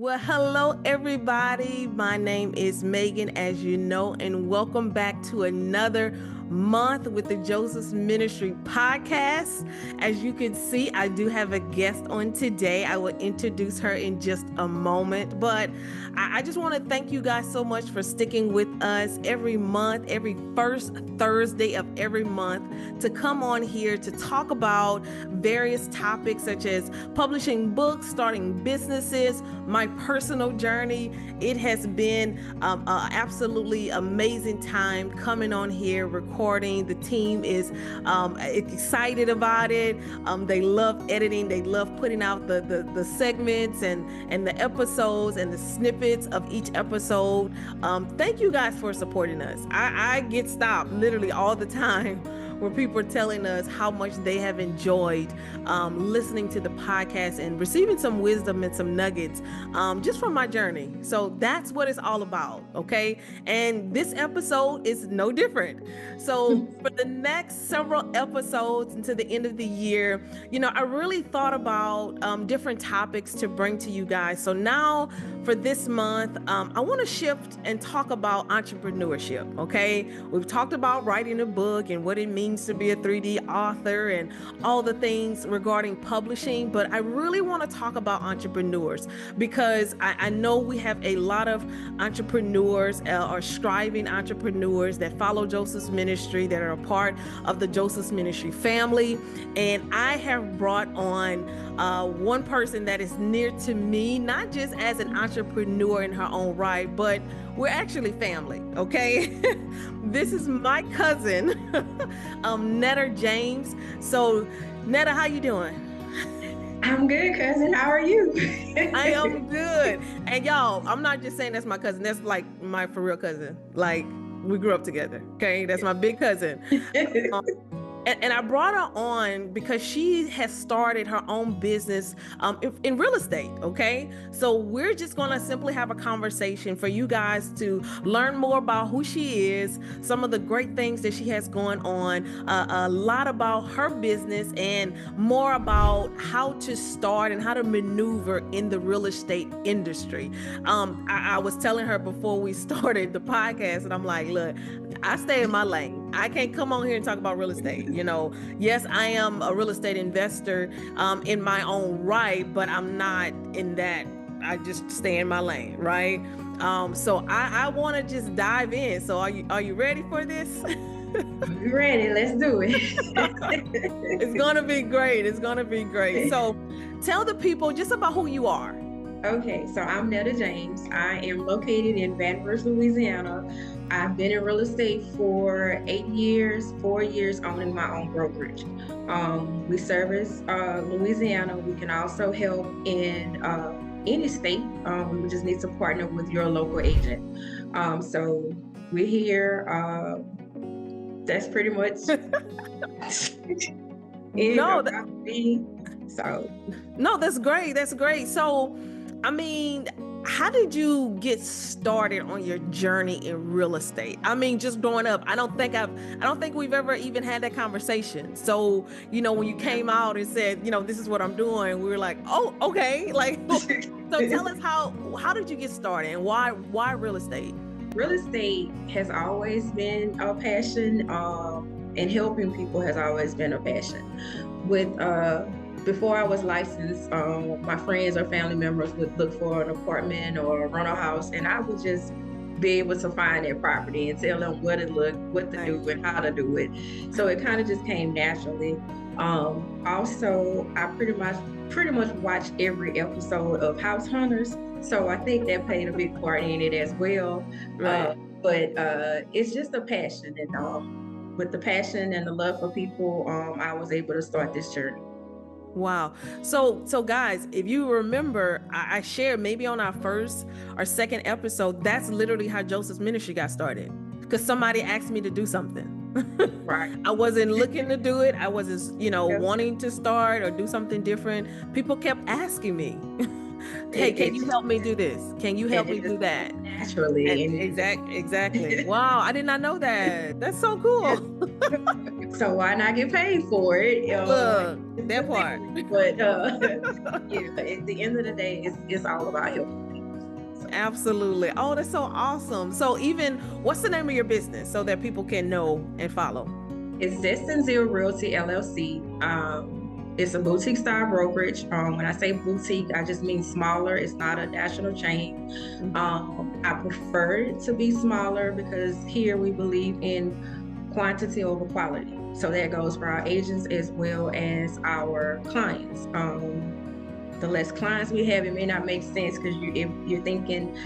Well, hello, everybody. My name is Meagan, as you know, and welcome back to another month with the Joseph's Ministry podcast. As you can see, I do have a guest on today. I will introduce her in just a moment, but I just want to thank you guys so much for sticking with us every month, every first Thursday of every month, to come on here to talk about various topics such as publishing books, starting businesses, my personal journey. It has been an absolutely amazing time coming on here, recording. The team is excited about it. They love editing. They love putting out the segments and the episodes and the snippets of each episode. Thank you guys for supporting us. I get stopped literally all the time where people are telling us how much they have enjoyed listening to the podcast and receiving some wisdom and some nuggets just from my journey. So that's what it's all about, okay? And this episode is no different. So for the next several episodes until the end of the year, I really thought about different topics to bring to you guys. So now for this month, I want to shift and talk about entrepreneurship, okay? We've talked about writing a book and what it means to be a 3D author and all the things regarding publishing, but I really want to talk about entrepreneurs because I know we have a lot of entrepreneurs or striving entrepreneurs that follow Joseph's Ministry, that are a part of the Joseph's Ministry family. And I have brought on one person that is near to me, not just as an entrepreneur in her own right, but we're actually family, okay? This is my cousin, Netta James. So, Netta, how you doing? I'm good, cousin. How are you? I am good. And y'all, I'm not just saying that's my cousin. That's like my for real cousin. Like, we grew up together, okay? That's my big cousin. And I brought her on because she has started her own business in real estate, okay? So we're just gonna simply have a conversation for you guys to learn more about who she is, some of the great things that she has going on, a lot about her business, and more about how to start and how to maneuver in the real estate industry. I was telling her before we started the podcast, and I'm like, look, I stay in my lane. I can't come on here and talk about real estate. Yes, I am a real estate investor in my own right, but I'm not in that. I just stay in my lane, right? So I want to just dive in. So are you ready for this? Ready, let's do it. It's gonna be great. It's gonna be great. So tell the people just about who you are. Okay, so I'm Netta James. I am located in Baton Rouge, Louisiana. I've been in real estate for 8 years, 4 years owning my own brokerage. We service Louisiana. We can also help in any state. We just need to partner with your local agent. So we're here. That's pretty much it about me. So no, that's great. That's great. So, I mean, how did you get started on your journey in real estate? I mean, just growing up, I don't think we've ever even had that conversation. So, when you came out and said, this is what I'm doing, we were like, oh, okay. Like, so tell us how did you get started and why real estate? Real estate has always been a passion, and helping people has always been a passion. Before I was licensed, my friends or family members would look for an apartment or a rental house, and I would just be able to find that property and tell them what it looked, what to do, and how to do it. So it kind of just came naturally. Also, I pretty much watched every episode of House Hunters, so I think that played a big part in it as well. Right. But it's just a passion, and with the passion and the love for people, I was able to start this journey. Wow. So guys, if you remember, I shared maybe on our first or second episode, that's literally how Joseph's Ministry got started. Because somebody asked me to do something. Right. I wasn't looking to do it. I wasn't, wanting to start or do something different. People kept asking me, hey, can you help me do this? Can you help me do that? Naturally. Exactly. Wow. I did not know that. That's so cool. So why not get paid for it? Look, that part. But at the end of the day, it's all about helping Absolutely. Oh, that's so awesome. So even, what's the name of your business so that people can know and follow? It's Zest Zeal Realty LLC. It's a boutique style brokerage. When I say boutique, I just mean smaller. It's not a national chain. I prefer it to be smaller because here we believe in quantity over quality. So that goes for our agents as well as our clients. The less clients we have, it may not make sense because if you're thinking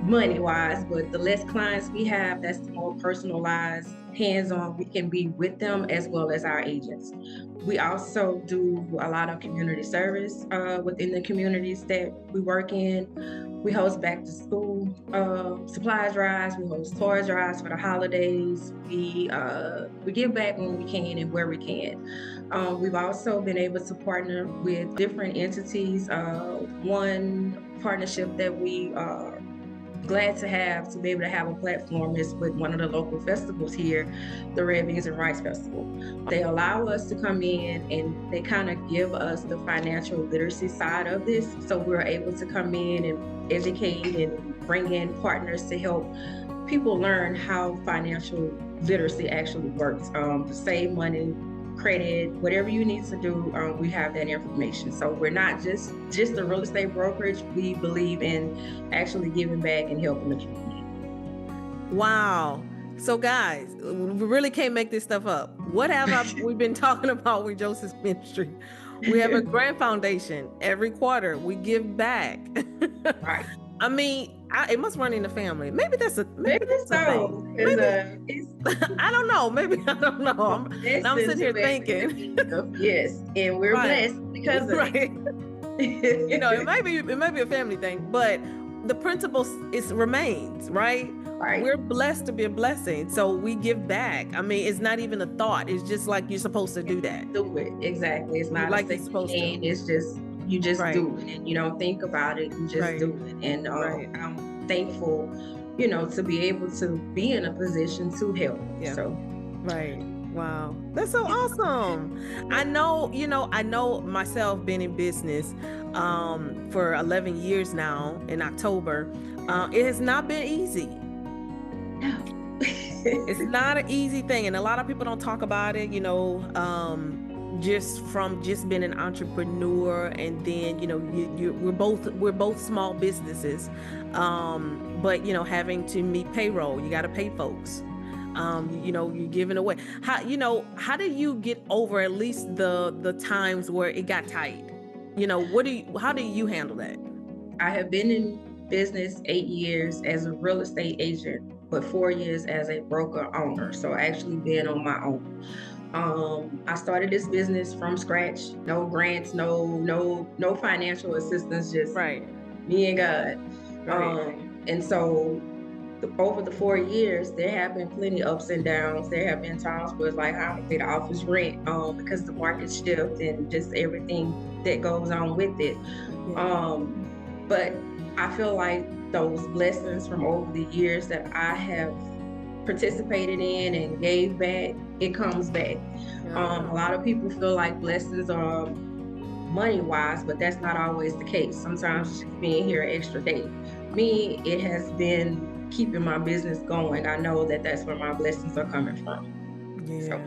money wise, but the less clients we have, that's the more personalized, hands-on we can be with them as well as our agents. We also do a lot of community service within the communities that we work in. We host back to school supply drives. We host toy drives for the holidays. We give back when we can and where we can. We've also been able to partner with different entities. One partnership that we are glad to be able to have a platform is with one of the local festivals here, the Red Beans and Rice Festival. They allow us to come in and they kind of give us the financial literacy side of this. So we're able to come in and educate and bring in partners to help people learn how financial literacy actually works, to save money, credit, whatever you need to do, we have that information. So we're not just a real estate brokerage. We believe in actually giving back and helping the community. Wow. So guys, we really can't make this stuff up. What have we've been talking about with Joseph's ministry? We have a grant foundation. Every quarter we give back. Right. I mean, it must run in the family. Maybe that's a maybe that's so. Maybe I don't know. Maybe I don't know. I'm sitting here thinking. Yes, and we're blessed because of it. You know, it may be a family thing, but the principle remains, right? Right. We're blessed to be a blessing, so we give back. I mean, it's not even a thought. It's just like you're supposed to do that. Do it exactly. It's not like you're supposed to. It's just you just do it, and you don't think about it. You just do it, and I'm thankful, to be able to be in a position to help. Yeah. So. Right. Wow. That's so awesome. I know myself being in business for 11 years now in October. It has not been easy. No. It's not an easy thing. And a lot of people don't talk about it, just from being an entrepreneur. And then, we're both small businesses. But, having to meet payroll, you got to pay folks. You're giving away. How do you get over at least the times where it got tight? How do you handle that? I have been in business 8 years as a real estate agent, but 4 years as a broker owner. So actually being on my own. I started this business from scratch. No grants, no financial assistance, just me and God. Right. And so over the 4 years, there have been plenty of ups and downs. There have been times where it's like, I don't pay the office rent because the market shift and just everything that goes on with it. Yeah. But I feel like those blessings from over the years that I have participated in and gave back, it comes back. Yeah. A lot of people feel like blessings are money-wise, but that's not always the case. Sometimes just being here an extra day. Me, it has been keeping my business going. I know that that's where my blessings are coming from. Yeah. So.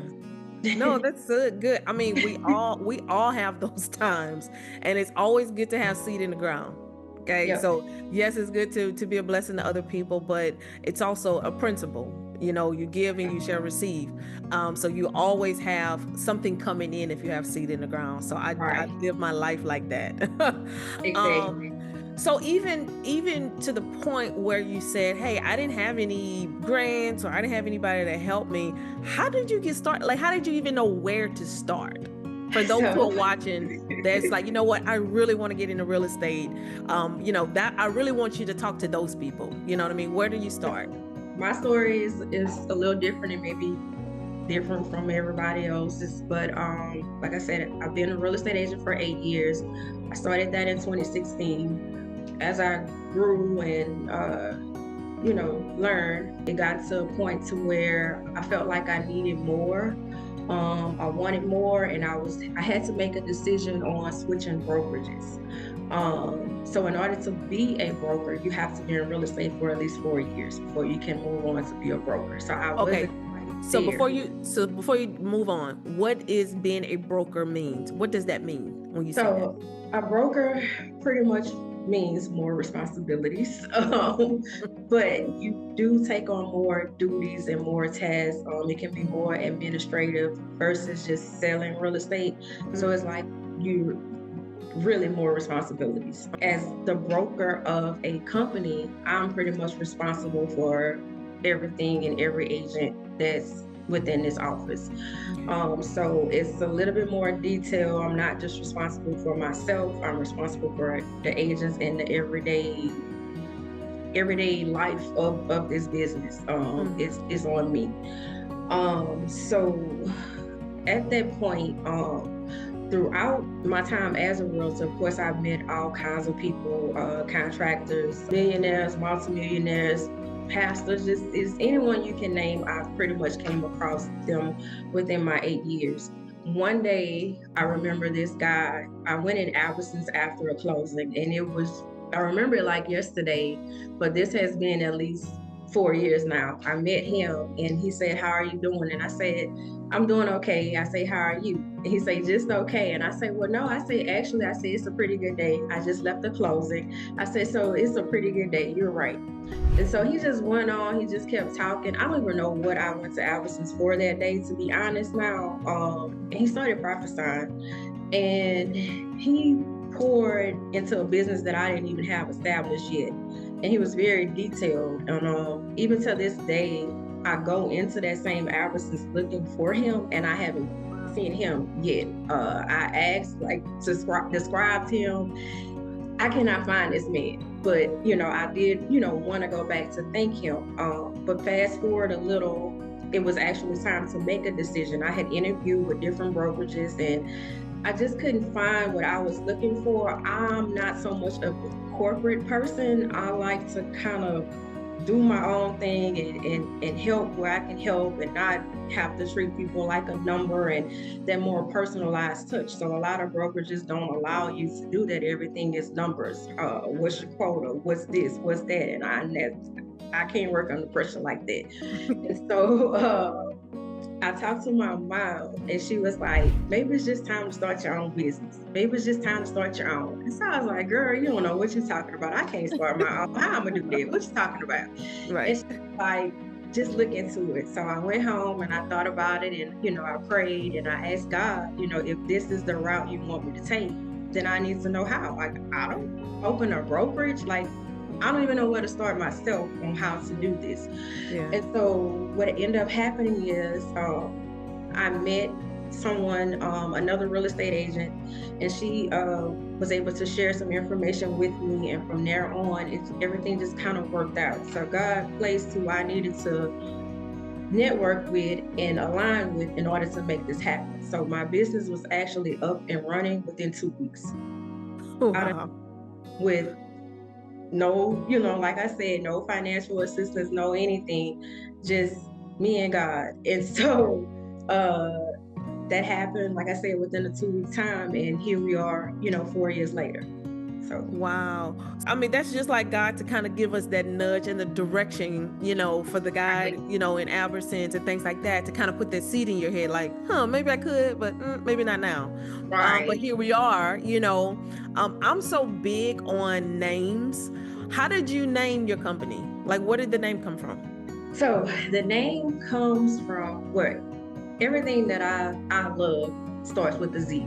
No, that's good. I mean, we all have those times, and it's always good to have seed in the ground. Okay. Yep. So yes, it's good to be a blessing to other people, but it's also a principle. You give and you shall receive. So you always have something coming in if you have seed in the ground. So I live my life like that. Exactly. So even to the point where you said, hey, I didn't have any grants or I didn't have anybody to help me. How did you get started? Like, how did you even know where to start? For those who are watching, that's like, you know what, I really want to get into real estate. That I really want you to talk to those people. You know what I mean? Where do you start? My story is a little different and maybe different from everybody else's. But like I said, I've been a real estate agent for 8 years. I started that in 2016. As I grew and learned, it got to a point to where I felt like I needed more. I wanted more, and I had to make a decision on switching brokerages. So in order to be a broker, you have to be in real estate for at least 4 years before you can move on to be a broker. So I Okay. wasn't quite So there. before you move on, what is being a broker means? What does that mean when you say that? So a broker pretty much means more responsibilities, but you do take on more duties and more tasks. It can be more administrative versus just selling real estate. So it's like you really more responsibilities. As the broker of a company, I'm pretty much responsible for everything and every agent that's within this office. So it's a little bit more detail. I'm not just responsible for myself. I'm responsible for the agents and the everyday life of this business. It's on me. So at that point, throughout my time as a realtor, of course, I've met all kinds of people, contractors, millionaires, multimillionaires, pastors, just is anyone you can name. I've pretty much came across them within my 8 years. One day, I remember this guy. I went in Albertsons after a closing, and I remember it like yesterday, but this has been at least 4 years now. I met him, and he said, "How are you doing?" And I said, "I'm doing okay." I say, "How are you?" And he said, "Just okay." And I say, "Well, no." I say, "Actually," I say, "it's a pretty good day. I just left the closing." I said, "So it's a pretty good day. You're right." And so he just went on. He just kept talking. I don't even know what I went to Albertsons for that day, to be honest now. And he started prophesying, and he poured into a business that I didn't even have established yet. And he was very detailed. And even to this day, I go into that same Albertsons looking for him, and I haven't seen him yet. I asked, like, to describe him. I cannot find this man, but I did, want to go back to thank him. But fast forward a little, it was actually time to make a decision. I had interviewed with different brokerages, and I just couldn't find what I was looking for. I'm not so much of a corporate person. I like to kind of do my own thing and help where I can help and not have to treat people like a number and that more personalized touch. So a lot of brokerages don't allow you to do that. Everything is numbers. What's your quota? What's this? What's that? And I can't work under pressure like that. And so I talked to my mom, and she was like, "Maybe it's just time to start your own business. Maybe it's just time to start your own." And so I was like, "Girl, you don't know what you're talking about. I can't start my own. How I'm gonna do that? What you talking about?" Right. And she's like, "Just look into it." So I went home and I thought about it, and I prayed and I asked God, if this is the route you want me to take, then I need to know how. Like, I don't open a brokerage. Like, I don't even know where to start myself on how to do this. Yeah. And so what ended up happening is I met someone, another real estate agent, and she was able to share some information with me. And from there on, everything just kind of worked out. So God placed who I needed to network with and align with in order to make this happen. So my business was actually up and running within 2 weeks. Oh, Out of- wow. with no, like I said, no financial assistance, no anything, just me and God. And so that happened, like I said, within a 2 week time. And here we are, 4 years later. So Wow. I mean, that's just like God to kind of give us that nudge and the direction, for the guy, right, in Albertsons and things like that, to kind of put that seed in your head, like, maybe I could, but maybe not now. But right. here we are, I'm so big on names. How did you name your company? Like, where did the name come from? So the name comes from what everything that I love starts with the Z.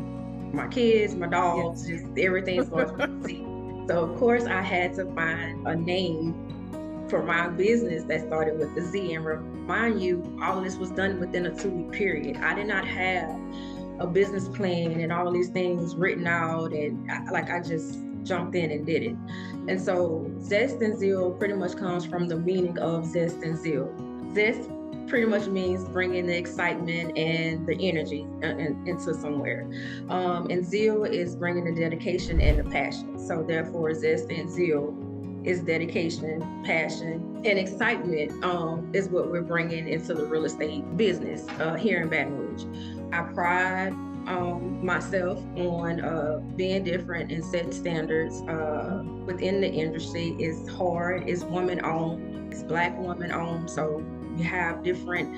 My kids, my dogs, just everything starts with the Z. So of course I had to find a name for my business that started with the Z. And remind you, all of this was done within a 2 week period. I did not have a business plan and all these things written out, and I just jumped in and did it. And so Zest and Zeal pretty much comes from the meaning of zest and zeal. Zest pretty much means bringing the excitement and the energy into somewhere. And zeal is bringing the dedication and the passion. So therefore, zest and zeal is dedication, passion, and excitement is what we're bringing into the real estate business here in Baton Rouge. Our pride myself on being different and setting standards within the industry. Is hard. It's woman owned. It's Black woman owned. So you have different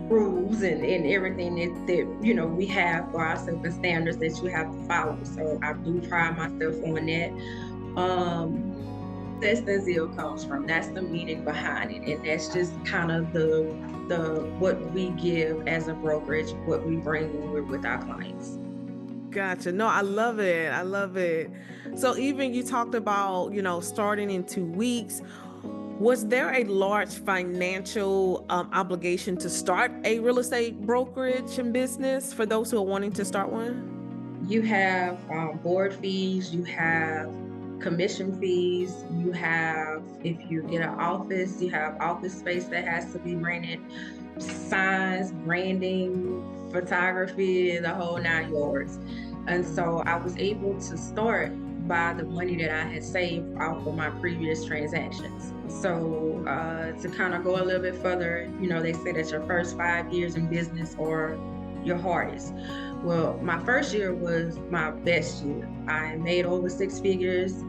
rules and everything that we have for ourselves and standards that you have to follow. So I do pride myself on that. Zest Zeal comes from. That's the meaning behind it, and that's just kind of the what we give as a brokerage, what we bring when we're with our clients. Gotcha. No, I love it. I love it. So even you talked about, starting in 2 weeks. Was there a large financial obligation to start a real estate brokerage and business for those who are wanting to start one? You have board fees, you have commission fees, you have, if you get an office, you have office space that has to be rented, signs, branding, photography, the whole 9 yards. And so I was able to start by the money that I had saved off of my previous transactions. So to kind of go a little bit further, they say that your first 5 years in business are your hardest. Well, my first year was my best year. I made over 6 figures.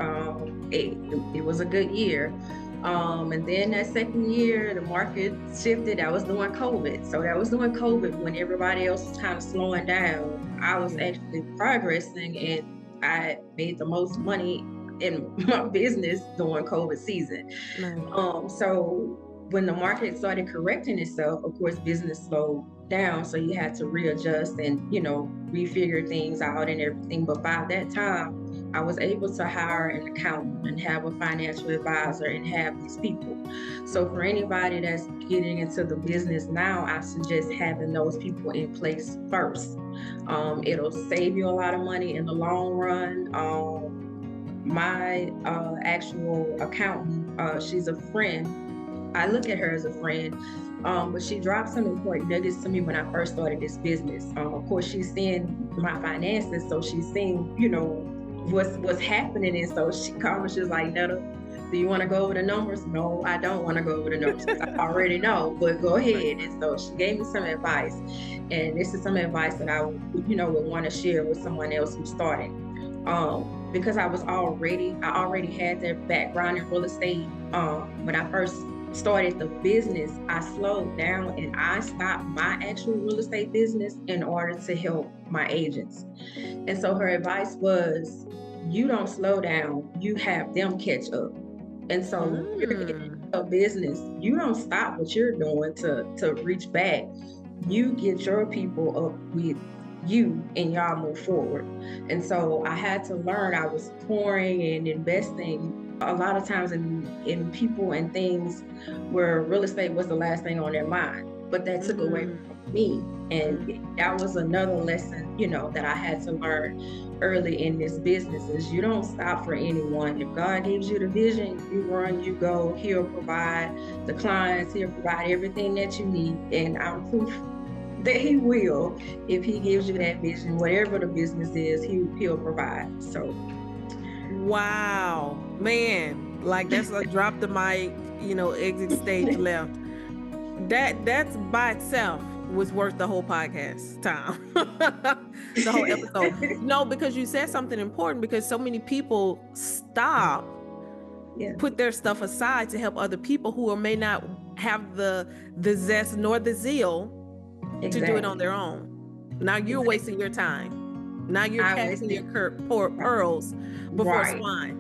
It was a good year. And then that second year, the market shifted. That was during COVID. So that was during COVID when everybody else was kind of slowing down. I was actually progressing, and I made the most money in my business during COVID season. Nice. So when the market started correcting itself, of course, business slowed down. So you had to readjust and, refigure things out and everything. But by that time, I was able to hire an accountant and have a financial advisor and have these people. So for anybody that's getting into the business now, I suggest having those people in place first. It'll save you a lot of money in the long run. My actual accountant, she's a friend. I look at her as a friend, but she dropped some important nuggets to me when I first started this business. Of course, she's seeing my finances, so she's seeing, what's happening. And so she called me, she was like, Netta, do you want to go over the numbers? No, I don't want to go over the numbers. I already know, but go ahead. And so she gave me some advice. And this is some advice that I would want to share with someone else who's starting. Because I already had that background in real estate. When I first started the business, I slowed down and I stopped my actual real estate business in order to help my agents. And so her advice was, you don't slow down, you have them catch up. And so when you're in a business, you don't stop what you're doing to reach back. You get your people up with you and y'all move forward. And so I had to learn. I was pouring and investing a lot of times in people and things where real estate was the last thing on their mind, but that took away from me. And that was another lesson, that I had to learn early in this business, is you don't stop for anyone. If God gives you the vision, you run, you go. He'll provide the clients, he'll provide everything that you need. And I'm proof that he will. If he gives you that vision, whatever the business is, he'll provide. So wow, man, like that's like drop the mic, exit stage left. That's by itself was worth the whole podcast time. The whole episode. No, because you said something important, because so many people stop, put their stuff aside to help other people who may not have the zest nor the zeal to do it on their own. Now you're wasting your time. Now you're casting your pearls before swine.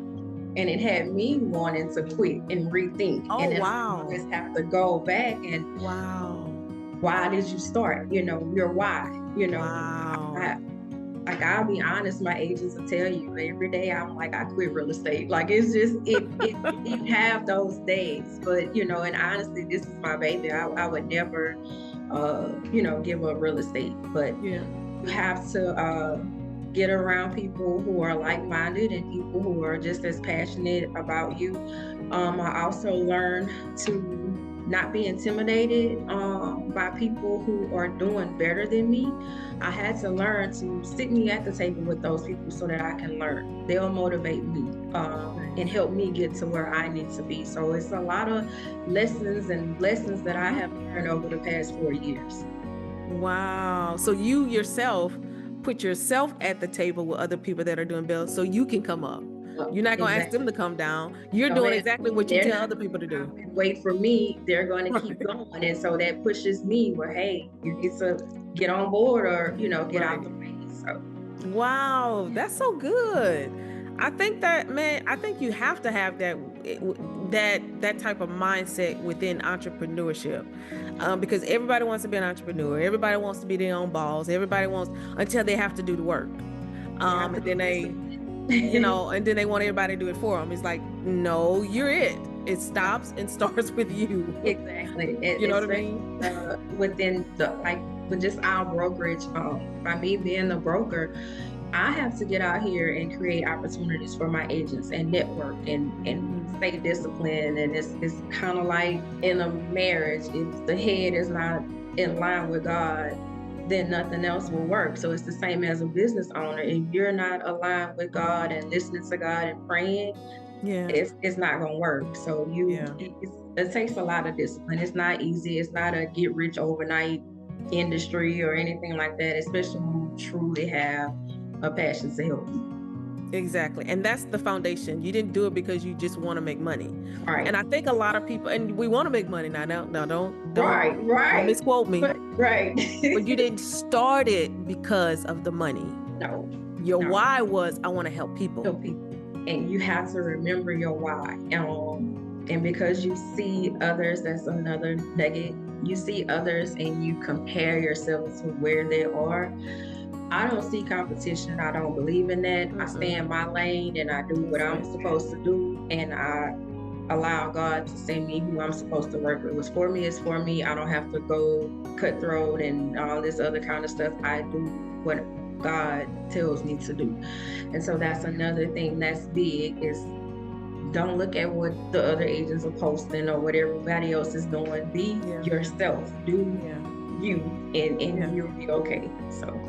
And it had me wanting to quit and rethink. Oh, and then wow. I just have to go back and why did you start? Your why. Wow. I'll be honest, my agents will tell you every day I'm like, I quit real estate. Like, it's just, you have those days, but, and honestly, this is my baby. I would never, give up real estate, but you have to get around people who are like-minded and people who are just as passionate about you. I also learned to not be intimidated by people who are doing better than me. I had to learn to sit me at the table with those people so that I can learn. They'll motivate me and help me get to where I need to be. So it's a lot of lessons that I have learned over the past 4 years. Wow. So you yourself put yourself at the table with other people that are doing well so you can come up. You're not going to ask them to come down. You're doing exactly what you they're tell not other people to gonna do. stop and wait for me. They're going to keep Right. going. And so that pushes me, well, hey, you need to get on board or, get out Right. the way. So, Wow, that's so good. I think that, man, I think you have to have that type of mindset within entrepreneurship, because everybody wants to be an entrepreneur. Everybody wants to be their own boss. Everybody wants, until they have to do the work, you have to and be then disciplined. and then they want everybody to do it for them. It's like, no, you're it. It stops and starts with you. Exactly. You know what I Especially mean? within with just our brokerage, by me being the broker, I have to get out here and create opportunities for my agents and network and stay disciplined. And it's kind of like in a marriage, if the head is not in line with God, then nothing else will work. So it's the same as a business owner. If you're not aligned with God and listening to God and praying, Yeah. it's not gonna work. So Yeah. it takes a lot of discipline. It's not easy. It's not a get rich overnight industry or anything like that, especially when you truly have a passion to help people. Exactly. And that's the foundation. You didn't do it because you just want to make money. Right. And I think a lot of people, and we want to make money now. No, Right. don't Right. misquote me. Right. But you didn't start it because of the money. No. Your No. why was, I want to help people. Help people. And you have to remember your why. And because you see others, that's another nugget. You see others and you compare yourself to where they are. I don't see competition. I don't believe in that. I stay in my lane and I do what I'm supposed to do. And I allow God to send me who I'm supposed to work with. What's for me is for me. I don't have to go cutthroat and all this other kind of stuff. I do what God tells me to do. And so that's another thing that's big is don't look at what the other agents are posting or what everybody else is doing. Be yourself. Do you and you'll be okay. So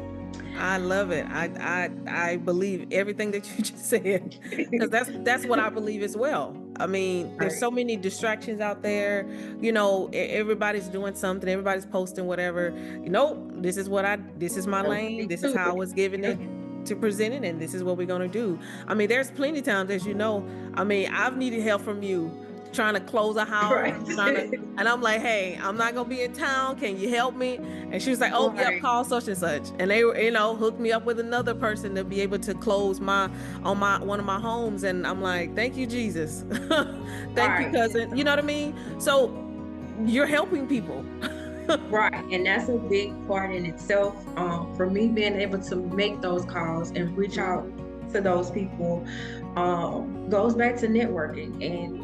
I love it. I believe everything that you just said, because that's what I believe as well. I mean, there's so many distractions out there. Everybody's doing something. Everybody's posting whatever. This is my lane. This is how I was given it to present it, and this is what we're gonna do. I mean, there's plenty of times, as you know. I mean, I've needed help from you trying to close a house, and I'm like, hey, I'm not gonna be in town. Can you help me? And she was like, oh, yep, call such and such. And they were, hooked me up with another person to be able to close one of my homes. And I'm like, thank you, Jesus. Thank you, cousin. You know what I mean? So you're helping people. Right. And that's a big part in itself. For me, being able to make those calls and reach out to those people goes back to networking. And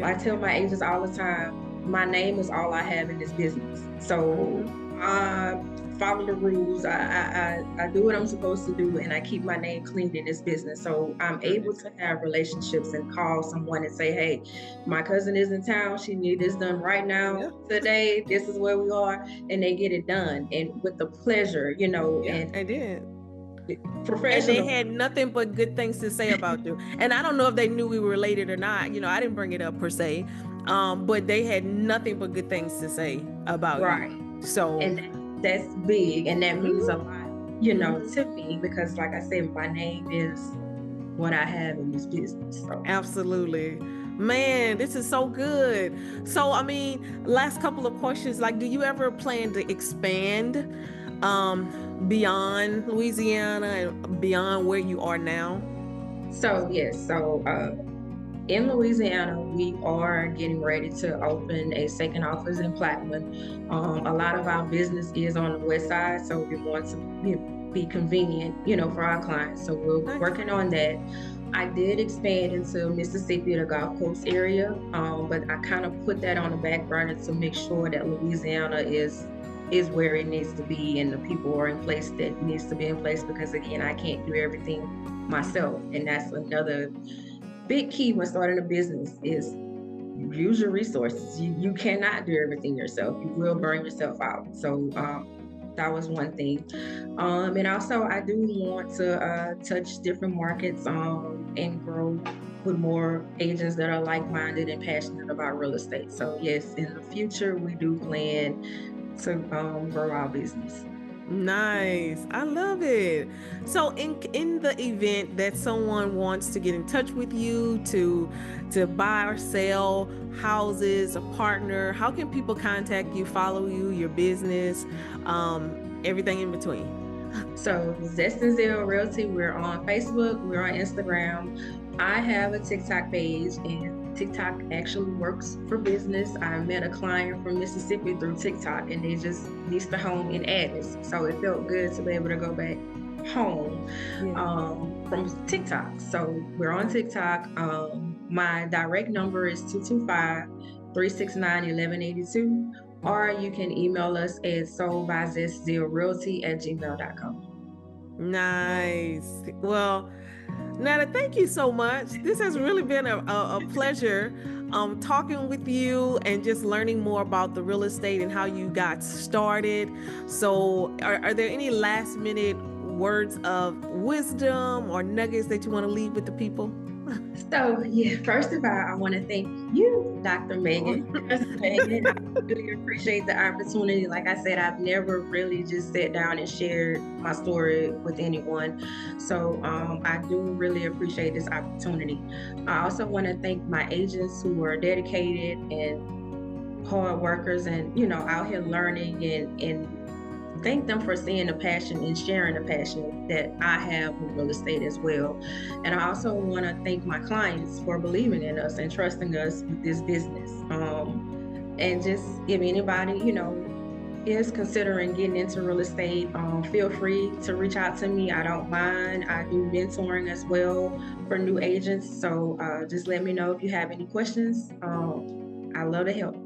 I tell my agents all the time, my name is all I have in this business. So I follow the rules. I do what I'm supposed to do, and I keep my name clean in this business. So I'm able to have relationships and call someone and say, hey, my cousin is in town. She needs this done right now, today. This is where we are. And they get it done. And with the pleasure, and I did. Professional. And they had nothing but good things to say about you. And I don't know if they knew we were related or not. I didn't bring it up per se, but they had nothing but good things to say about you. So, and that's big, and that means a lot, to me, because like I said, my name is what I have in this business. So. Absolutely. Man, this is so good. So, I mean, last couple of questions, like, do you ever plan to expand beyond Louisiana and beyond where you are now? So, yes. So, in Louisiana, we are getting ready to open a second office in Plaquemine. A lot of our business is on the west side, so we want to be convenient, for our clients. So we're working on that. I did expand into Mississippi, the Gulf Coast area, but I kind of put that on the back burner to make sure that Louisiana is where it needs to be and the people are in place that needs to be in place, because again, I can't do everything myself. And that's another big key when starting a business is use your resources. You cannot do everything yourself. You will burn yourself out. So that was one thing. And also I do want to touch different markets and grow with more agents that are like-minded and passionate about real estate. So yes, in the future, we do plan to grow our business. Nice. I love it. So in the event that someone wants to get in touch with you to buy or sell houses, a partner, how can people contact you, follow you, your business, everything in between? So Zest Zeal Realty, we're on Facebook, we're on Instagram. I have a TikTok page, and TikTok actually works for business. I met a client from Mississippi through TikTok, and they just leased a home in Addis. So it felt good to be able to go back home Yeah. from TikTok. So we're on TikTok. My direct number is 225-369-1182, or you can email us at soulbyzestzealrealty@gmail.com. Nice. Well, Netta, thank you so much. This has really been a pleasure talking with you and just learning more about the real estate and how you got started. So, are there any last minute words of wisdom or nuggets that you want to leave with the people? So, yeah, first of all, I want to thank you, Dr. Meagan. Cousin Meagan, I really appreciate the opportunity. Like I said, I've never really just sat down and shared my story with anyone. So, I do really appreciate this opportunity. I also want to thank my agents who are dedicated and hard workers and, out here learning and thank them for seeing the passion and sharing the passion that I have with real estate as well. And I also want to thank my clients for believing in us and trusting us with this business. And just if anybody, is considering getting into real estate, feel free to reach out to me. I don't mind. I do mentoring as well for new agents. So just let me know if you have any questions. I love to help.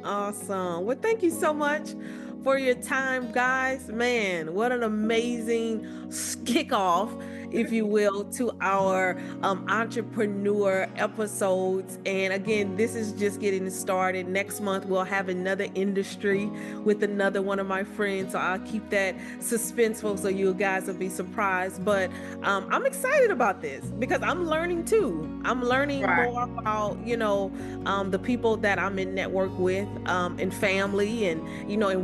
Awesome. Well, thank you so much for your time, guys. Man, what an amazing kickoff, if you will, to our entrepreneur episodes. And again, this is just getting started. Next month, we'll have another industry with another one of my friends. So I'll keep that suspenseful so you guys will be surprised. But I'm excited about this because I'm learning too. I'm learning Right, more about, the people that I'm in network with and family and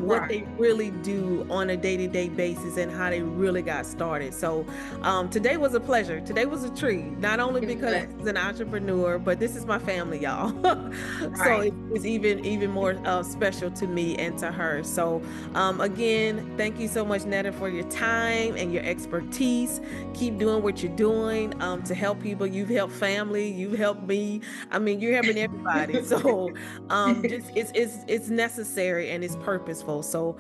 what right. they really do on a day-to-day basis and how they really got started. So today was a pleasure. Today was a treat, not only It because was, this is an entrepreneur, but this is my family, y'all. So right. it's even more special to me and to her. So again, thank you so much, Netta, for your time and your expertise. Keep doing what you're doing to help people. You've helped family. You've helped me. I mean, you're helping everybody. So just it's necessary and it's purposeful. So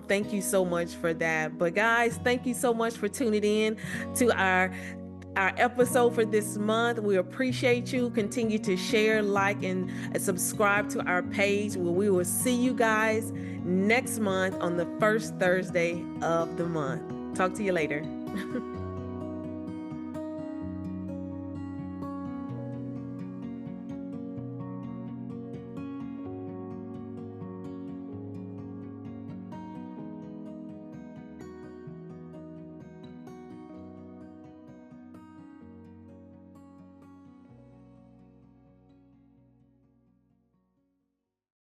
thank you so much for that. But guys, thank you so much for tuning in to our episode for this month. We appreciate you. Continue to share, like, and subscribe to our page. We will see you guys next month on the first Thursday of the month. Talk to you later.